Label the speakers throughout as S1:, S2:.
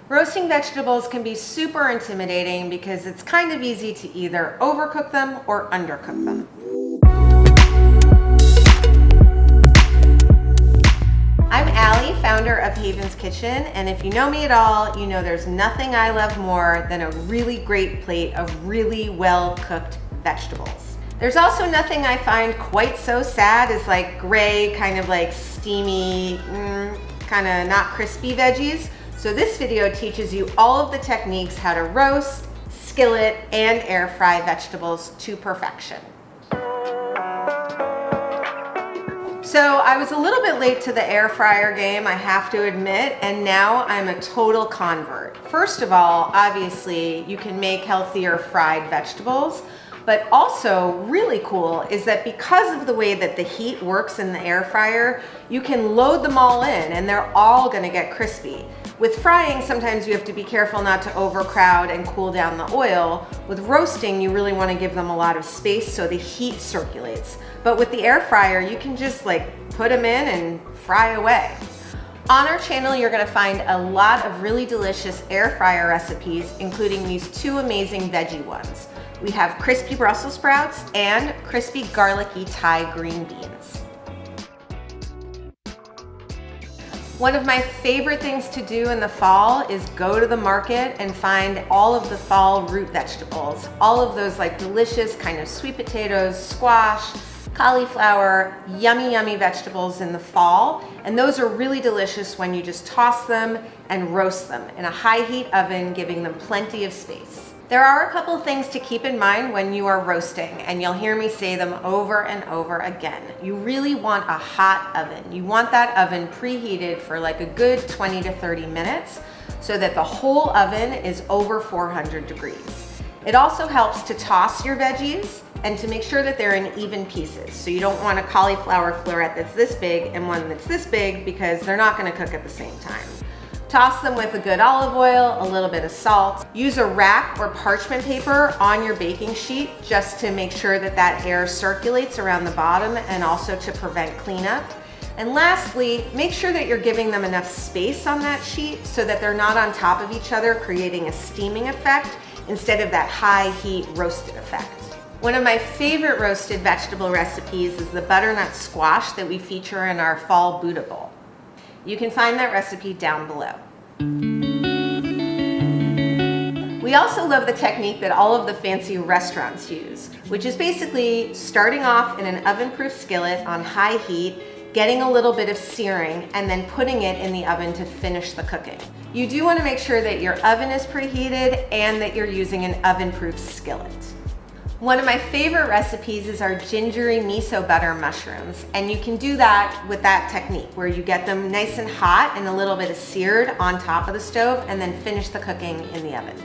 S1: Roasting vegetables can be super intimidating because it's kind of easy to either overcook them or undercook them. I'm Allie, founder of Haven's Kitchen, and if you know me at all, you know there's nothing I love more than a really great plate of really well-cooked vegetables. There's also nothing I find quite so sad as like gray, kind of like steamy, kind of not crispy veggies. So this video teaches you all of the techniques how to roast, skillet, and air fry vegetables to perfection. So I was a little bit late to the air fryer game, I have to admit, and now I'm a total convert. First of all, obviously, you can make healthier fried vegetables, but also really cool is that because of the way that the heat works in the air fryer, you can load them all in and they're all gonna get crispy. With frying, sometimes you have to be careful not to overcrowd and cool down the oil. With roasting, you really want to give them a lot of space so the heat circulates. But with the air fryer, you can just like put them in and fry away. On our channel, you're going to find a lot of really delicious air fryer recipes, including these two amazing veggie ones. We have crispy Brussels sprouts and crispy garlicky Thai green beans. One of my favorite things to do in the fall is go to the market and find all of the fall root vegetables. All of those like delicious kind of sweet potatoes, squash, cauliflower, yummy vegetables in the fall. And those are really delicious when you just toss them and roast them in a high heat oven, giving them plenty of space. There are a couple things to keep in mind when you are roasting, and you'll hear me say them over and over again. You really want a hot oven. You want that oven preheated for like a good 20 to 30 minutes so that the whole oven is over 400 degrees. It also helps to toss your veggies and to make sure that they're in even pieces. So you don't want a cauliflower floret that's this big and one that's this big because they're not gonna cook at the same time. Toss them with a good olive oil, a little bit of salt. Use a wrap or parchment paper on your baking sheet just to make sure that that air circulates around the bottom and also to prevent cleanup. And lastly, make sure that you're giving them enough space on that sheet so that they're not on top of each other, creating a steaming effect instead of that high heat roasted effect. One of my favorite roasted vegetable recipes is the butternut squash that we feature in our fall Buddha bowl. You can find that recipe down below. We also love the technique that all of the fancy restaurants use, which is basically starting off in an oven-proof skillet on high heat, getting a little bit of searing, and then putting it in the oven to finish the cooking. You do want to make sure that your oven is preheated and that you're using an oven-proof skillet. One of my favorite recipes is our gingery miso butter mushrooms, and you can do that with that technique where you get them nice and hot and a little bit of seared on top of the stove and then finish the cooking in the oven.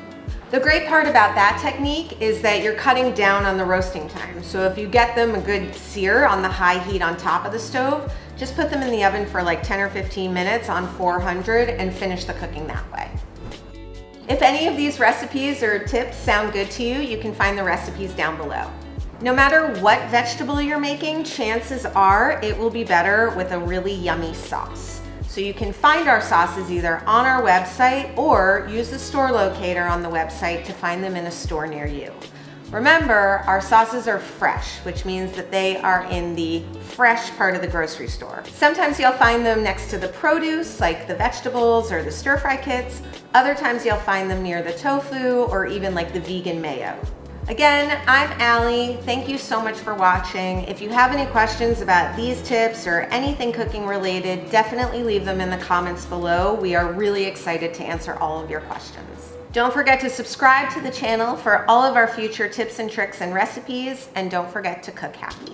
S1: The great part about that technique is that you're cutting down on the roasting time. So if you get them a good sear on the high heat on top of the stove, just put them in the oven for like 10 or 15 minutes on 400 and finish the cooking that way. If any of these recipes or tips sound good to you, you can find the recipes down below. No matter what vegetable you're making, chances are it will be better with a really yummy sauce. So you can find our sauces either on our website or use the store locator on the website to find them in a store near you. Remember, our sauces are fresh, which means that they are in the fresh part of the grocery store. Sometimes you'll find them next to the produce, like the vegetables or the stir-fry kits. Other times you'll find them near the tofu or even like the vegan mayo. Again, I'm Allie. Thank you so much for watching. If you have any questions about these tips or anything cooking related, definitely leave them in the comments below. We are really excited to answer all of your questions. Don't forget to subscribe to the channel for all of our future tips and tricks and recipes, and don't forget to cook happy.